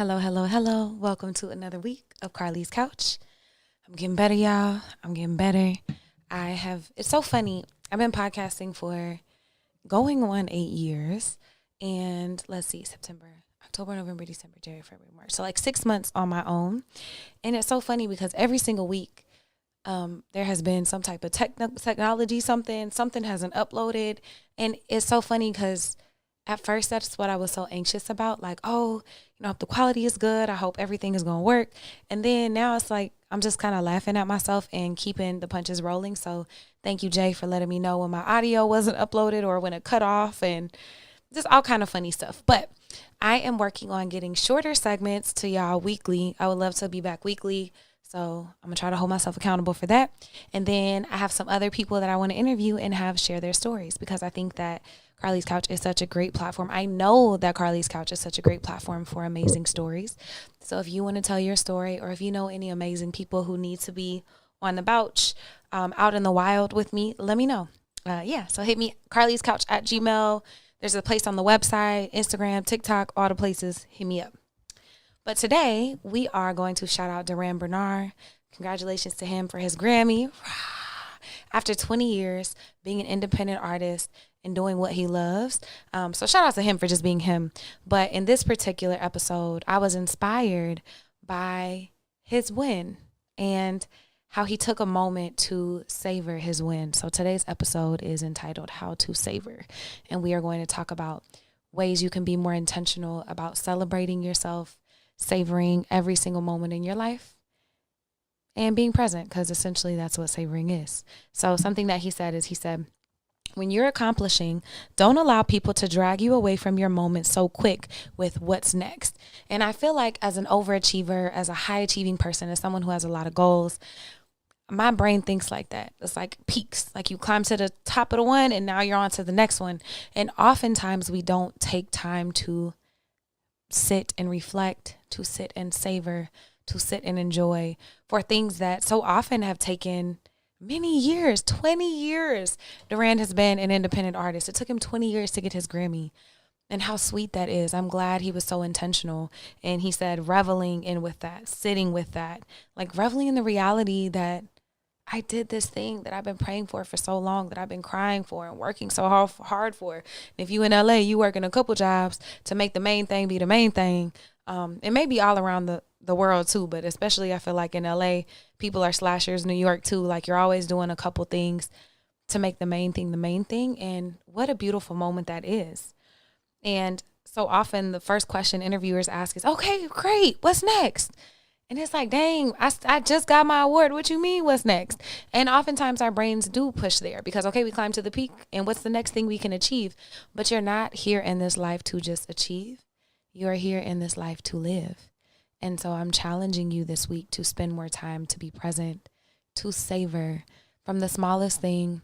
Hello, hello, hello. Welcome to another week of Carlie's Couch. I'm getting better, y'all. I'm getting better. It's so funny. I've been podcasting for going on 8 years. And let's see, September, October, November, December, January, February, March. So like 6 months on my own. And it's so funny because every single week, there has been some type of technology, something hasn't uploaded. And it's so funny because at first, that's what I was so anxious about. Like, oh, if the quality is good, I hope everything is going to work. And then now it's like, I'm just kind of laughing at myself and keeping the punches rolling. So thank you, Jay, for letting me know when my audio wasn't uploaded or when it cut off and just all kind of funny stuff. But I am working on getting shorter segments to y'all weekly. I would love to be back weekly. So I'm going to try to hold myself accountable for that. And then I have some other people that I want to interview and have share their stories because I think that Carlie's Couch is such a great platform. I know that Carlie's Couch is such a great platform for amazing stories. So if you want to tell your story or if you know any amazing people who need to be on the couch, out in the wild with me, let me know. So hit me, Carlie's Couch at Gmail. There's a place on the website, Instagram, TikTok, all the places. Hit me up. But today we are going to shout out Duran Bernard. Congratulations to him for his Grammy. After 20 years being an independent artist and doing what he loves. So shout out to him for just being him. But in this particular episode, I was inspired by his win and how he took a moment to savor his win. So today's episode is entitled How to Savor. And we are going to talk about ways you can be more intentional about celebrating yourself, savoring every single moment in your life, and being present, because essentially that's what savoring is. So something that he said, when you're accomplishing, don't allow people to drag you away from your moment so quick with what's next. And I feel like as an overachiever, as a high achieving person, as someone who has a lot of goals, my brain thinks like that. It's like peaks, like you climb to the top of the one and now you're on to the next one. And oftentimes we don't take time to sit and reflect, to sit and savor, to sit and enjoy for things that so often have taken many years, 20 years. Duran has been an independent artist. It took him 20 years to get his Grammy. And how sweet that is. I'm glad he was so intentional. And he said, reveling in with that, sitting with that, like reveling in the reality that I did this thing that I've been praying for so long, that I've been crying for and working so hard for. And if you in LA, you working a couple jobs to make the main thing be the main thing. It may be all around the world too, but especially I feel like in LA, people are slashers, New York too. Like you're always doing a couple things to make the main thing the main thing. And what a beautiful moment that is. And so often the first question interviewers ask is, okay, great, what's next? And it's like, dang, I just got my award. What you mean, what's next? And oftentimes our brains do push there because, okay, we climb to the peak and what's the next thing we can achieve? But you're not here in this life to just achieve. You're here in this life to live. And so I'm challenging you this week to spend more time to be present, to savor from the smallest thing,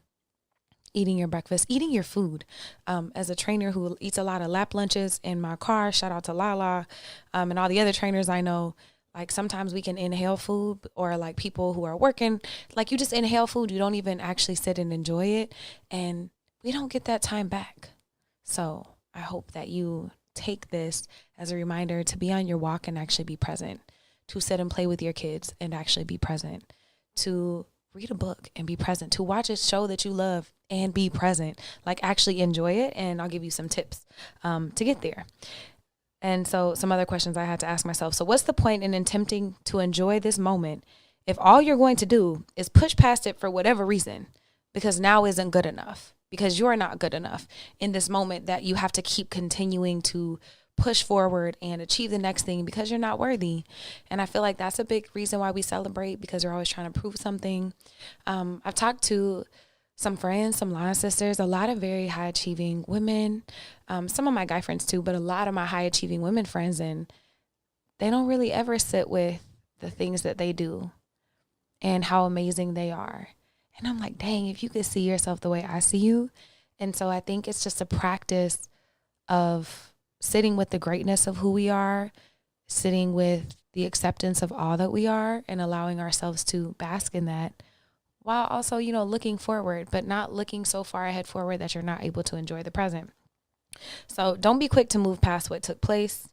eating your breakfast, eating your food. As a trainer who eats a lot of lap lunches in my car, shout out to Lala, and all the other trainers I know, like sometimes we can inhale food, or like people who are working, like you just inhale food. You don't even actually sit and enjoy it. And we don't get that time back. So I hope that you take this as a reminder to be on your walk and actually be present, to sit and play with your kids and actually be present, to read a book and be present, to watch a show that you love and be present, like actually enjoy it. And I'll give you some tips to get there. And so some other questions I had to ask myself. So what's the point in attempting to enjoy this moment if all you're going to do is push past it for whatever reason, because now isn't good enough, because you're not good enough in this moment, that you have to keep continuing to push forward and achieve the next thing because you're not worthy. And I feel like that's a big reason why we celebrate, because we're always trying to prove something. I've talked to some friends, some line sisters, a lot of very high achieving women, some of my guy friends too, but a lot of my high achieving women friends, and they don't really ever sit with the things that they do and how amazing they are. And I'm like, dang, if you could see yourself the way I see you. And so I think it's just a practice of sitting with the greatness of who we are, sitting with the acceptance of all that we are, and allowing ourselves to bask in that, while also, looking forward, but not looking so far ahead forward that you're not able to enjoy the present. So don't be quick to move past what took place.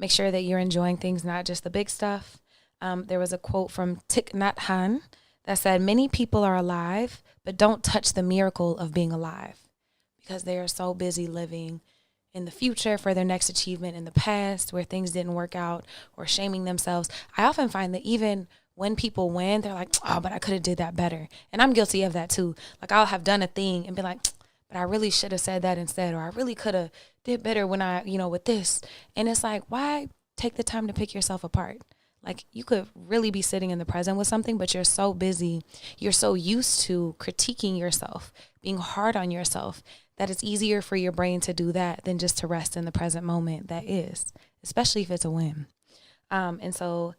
Make sure that you're enjoying things, not just the big stuff. There was a quote from Thich Nhat Hanh that said, many people are alive, but don't touch the miracle of being alive because they are so busy living in the future for their next achievement in the past where things didn't work out or shaming themselves. I often find that even when people win, they're like, oh, but I could have did that better. And I'm guilty of that too. Like I'll have done a thing and be like, but I really should have said that instead, or I really could have did better when I, with this. And it's like, why take the time to pick yourself apart? Like you could really be sitting in the present with something, but you're so busy. You're so used to critiquing yourself, being hard on yourself, that it's easier for your brain to do that than just to rest in the present moment that is, especially if it's a win. And so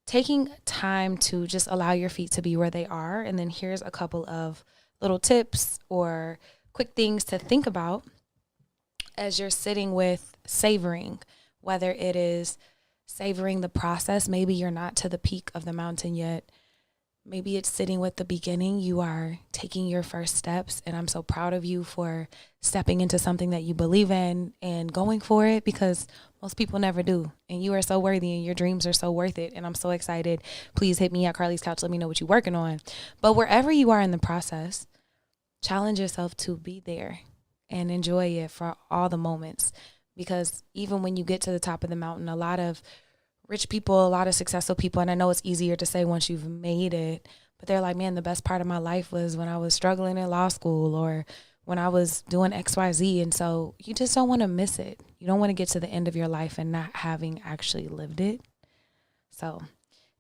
taking time to just allow your feet to be where they are. And then here's a couple of little tips or quick things to think about as you're sitting with savoring, whether it is savoring the process. Maybe you're not to the peak of the mountain yet. Maybe it's sitting with the beginning. You are taking your first steps, and I'm so proud of you for stepping into something that you believe in and going for it, because most people never do. And you are so worthy, and your dreams are so worth it. And I'm so excited. Please hit me at Carlie's Couch. Let me know what you're working on. But wherever you are in the process, challenge yourself to be there and enjoy it for all the moments. Because even when you get to the top of the mountain, a lot of rich people, a lot of successful people, and I know it's easier to say once you've made it, but they're like, man, the best part of my life was when I was struggling in law school or when I was doing XYZ. And so you just don't want to miss it. You don't want to get to the end of your life and not having actually lived it. So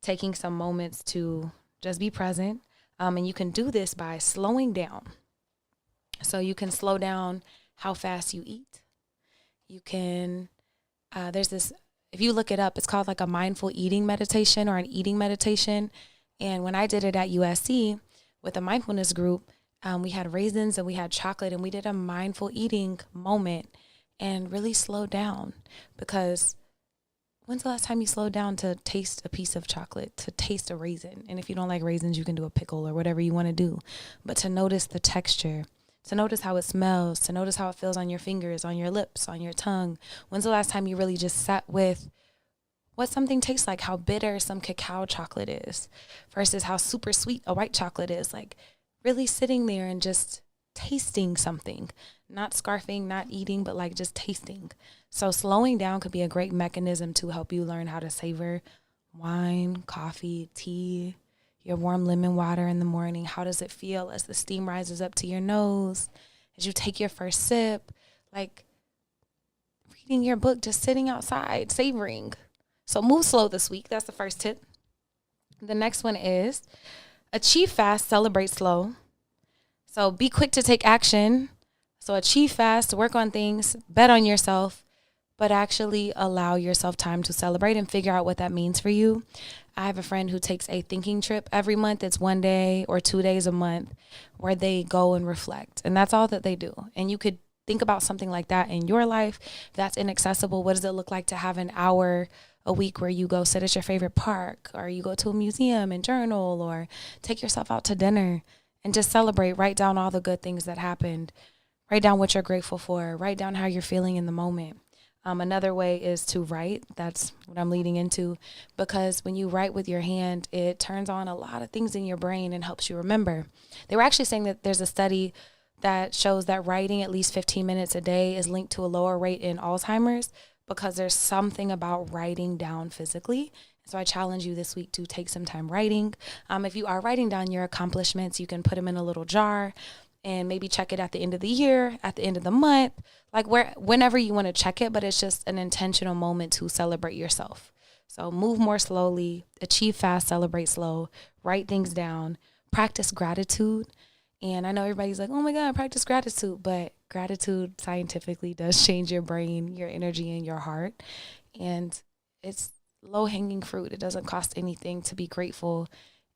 taking some moments to just be present. And you can do this by slowing down. So you can slow down how fast you eat. You can, there's this, if you look it up, it's called like a mindful eating meditation or an eating meditation. And when I did it at USC with a mindfulness group, we had raisins and we had chocolate, and we did a mindful eating moment and really slowed down. Because when's the last time you slowed down to taste a piece of chocolate, to taste a raisin? And if you don't like raisins, you can do a pickle or whatever you want to do. But to notice the texture, to notice how it smells, to notice how it feels on your fingers, on your lips, on your tongue. When's the last time you really just sat with what something tastes like, how bitter some cacao chocolate is versus how super sweet a white chocolate is? Like really sitting there and just tasting something, not scarfing, not eating, but like just tasting. So slowing down could be a great mechanism to help you learn how to savor wine, coffee, tea, your warm lemon water in the morning. How does it feel as the steam rises up to your nose, as you take your first sip, like reading your book, just sitting outside, savoring. So move slow this week. That's the first tip. The next one is achieve fast, celebrate slow. So be quick to take action. So achieve fast, work on things, bet on yourself, but actually allow yourself time to celebrate and figure out what that means for you. I have a friend who takes a thinking trip every month. It's 1 day or 2 days a month where they go and reflect. And that's all that they do. And you could think about something like that in your life. If that's inaccessible, what does it look like to have an hour a week where you go sit at your favorite park, or you go to a museum and journal, or take yourself out to dinner and just celebrate? Write down all the good things that happened. Write down what you're grateful for. Write down how you're feeling in the moment. Another way is to write. That's what I'm leading into, because when you write with your hand, it turns on a lot of things in your brain and helps you remember. They were actually saying that there's a study that shows that writing at least 15 minutes a day is linked to a lower rate in Alzheimer's, because there's something about writing down physically. So I challenge you this week to take some time writing. If you are writing down your accomplishments, you can put them in a little jar and maybe check it at the end of the year, at the end of the month, like whenever you want to check it, but it's just an intentional moment to celebrate yourself. So move more slowly, achieve fast, celebrate slow, write things down, practice gratitude. And I know everybody's like, oh my God, practice gratitude, but gratitude scientifically does change your brain, your energy, and your heart. And it's low-hanging fruit. It doesn't cost anything to be grateful.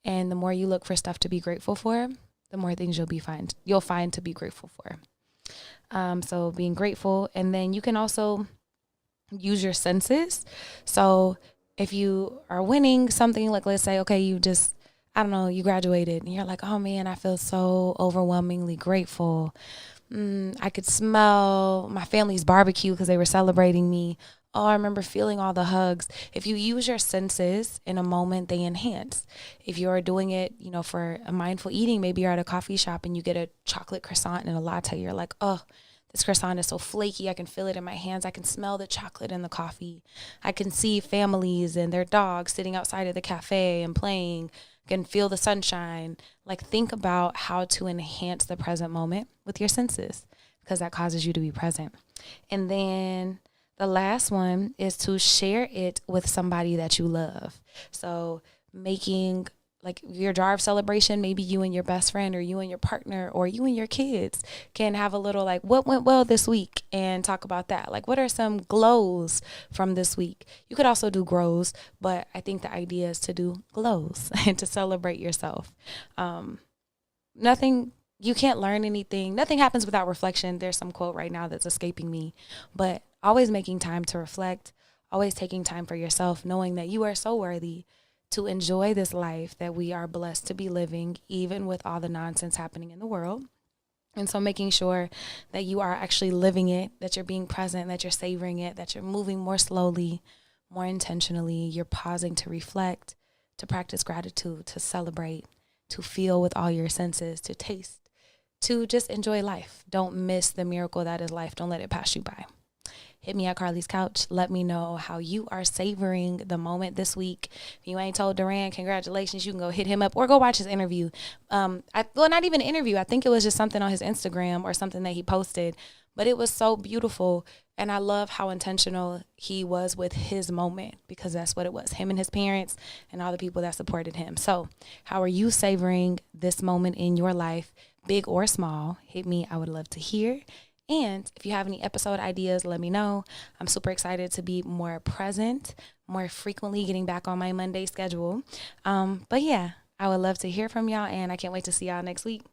And the more you look for stuff to be grateful for, the more things you'll find to be grateful for. So being grateful. And then you can also use your senses. So if you are winning something, like let's say, okay, you graduated and you're like, oh man, I feel so overwhelmingly grateful. I could smell my family's barbecue because they were celebrating me. Oh, I remember feeling all the hugs. If you use your senses in a moment, they enhance. If you're doing it, for a mindful eating, maybe you're at a coffee shop and you get a chocolate croissant and a latte. You're like, oh, this croissant is so flaky. I can feel it in my hands. I can smell the chocolate in the coffee. I can see families and their dogs sitting outside of the cafe and playing. I can feel the sunshine. Like, think about how to enhance the present moment with your senses, because that causes you to be present. And then the last one is to share it with somebody that you love. So making like your jar of celebration, maybe you and your best friend or you and your partner or you and your kids can have a little like, what went well this week, and talk about that. Like, what are some glows from this week? You could also do grows, but I think the idea is to do glows and to celebrate yourself. You can't learn anything. Nothing happens without reflection. There's some quote right now that's escaping me, but always making time to reflect, always taking time for yourself, knowing that you are so worthy to enjoy this life that we are blessed to be living, even with all the nonsense happening in the world. And so making sure that you are actually living it, that you're being present, that you're savoring it, that you're moving more slowly, more intentionally, you're pausing to reflect, to practice gratitude, to celebrate, to feel with all your senses, to taste, to just enjoy life. Don't miss the miracle that is life. Don't let it pass you by. Hit me at Carlie's Couch. Let me know how you are savoring the moment this week. If you ain't told Duran, congratulations. You can go hit him up or go watch his interview. Not even an interview. I think it was just something on his Instagram or something that he posted. But it was so beautiful. And I love how intentional he was with his moment, because that's what it was. Him and his parents and all the people that supported him. So how are you savoring this moment in your life, big or small? Hit me. I would love to hear. And if you have any episode ideas, let me know. I'm super excited to be more present, more frequently getting back on my Monday schedule. But yeah, I would love to hear from y'all, and I can't wait to see y'all next week.